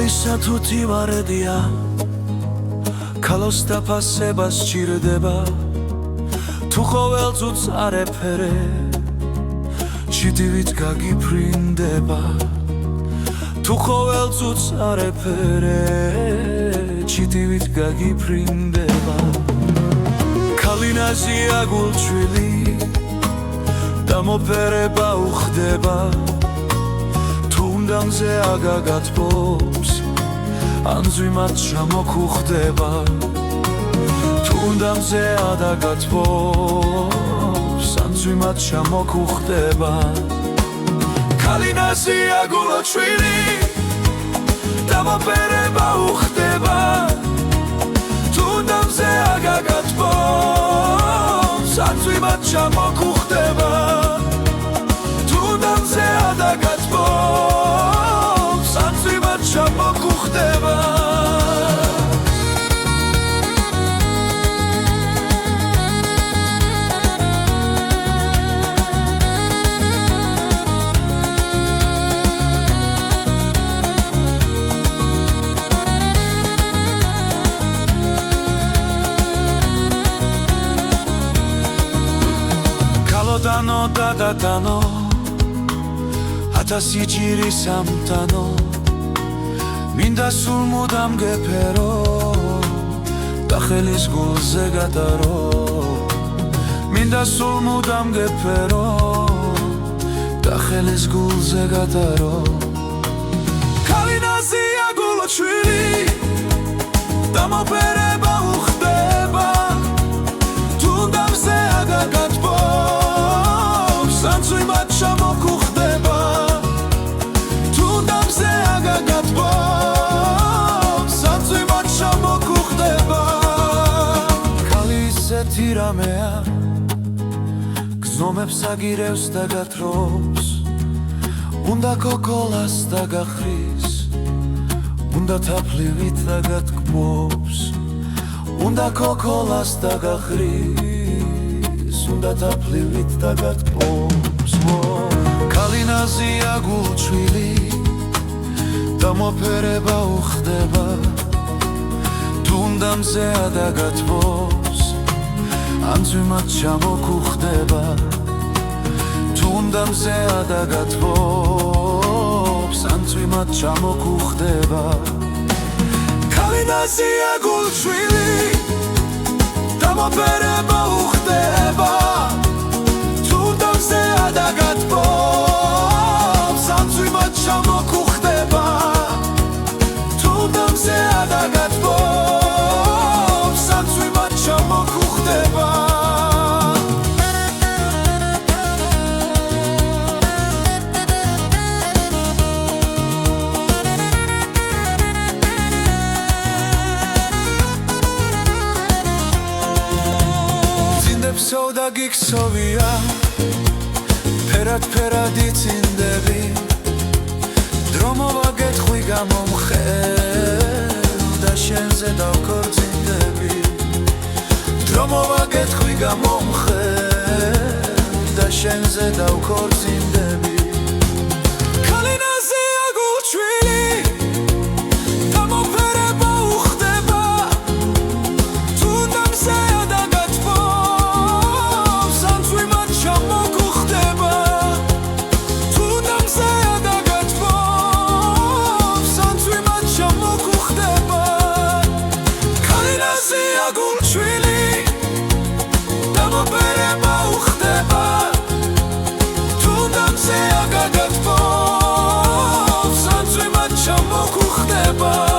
ქალისა თუ თივარედია ქალოს დაფასება სჭირდება თუ ყოველ წუთს არაფერე ჩიტივით გაგიფრინდება თუ ყოველ წუთს არაფერე ჩიტივით გაგიფრინდება ქალინაზია გულჩვილი დამოფერება უხდება თუნდამზე აგაგათბობს ან ზვიმად ჩამოქუხდება თუნდამზე ადაგათბობს ან ზვიმად ჩამოქუხდება ქალინაზია გულჩვილი დამოფერება უხდება თუნდამზე აგაგათბობს ან ზვიმად ჩამოქუხდება თუნდამზე ადაგათბობს ან ზვიმად ჩამოქუხდება დანო დადადანო ათასი ჭირი სამთანო მინდა სულ მუდამ გეფერო და ხელის გულზე გადარო მინდა სულ მუდამ გეფერო და ხელის გულზე გადარო ქალინაზია გულჩვილი დამოფერება უხდება თუნდამზე აგაგათბობს ან ზვიმად ჩამოქუხდება თუნდამზე აგაგათბობს ან ზვიმად ჩამოქუხდება ქალი ისეთი რამეა გზომებს აგირევს და გათრობს უნდა კოკოლას და გახრის უნდა თაფლივით და გათქმობს უნდა კოკოლას და გახრის უნდა თაფლივით და გათქმობს ქალინაზია გულჩვილი დამოფერება უხდება თუნდამზე ადაგათბობს ან ზვიმად ჩამოქუხდება თუნდამზე ადაგათბობს ან ზვიმად ჩამოქუხდება ქალინაზია გულჩვილი დამოფერება უხდება თუნდამზე ადაგათბობს ან ზვიმად ჩამოქუხდება თუნდამზე ადაგათბობს ან ზვიმად ჩამოქუხდება სოდა გიქცოვია ფერად იცინდები დრო მოვაგეთხვი გამომხელ და შენზე დავქორწინდები დრო მოვაგეთხვი გამომხელ და შენზე დავქორწინდები ქალინაზია გულჩვილი დამოფერება უხდება თუნდამზე გულჩვილი დამოფერება უხდება თუნდამზე აგაგათბობს ან ზვიმად ჩამოქუხდება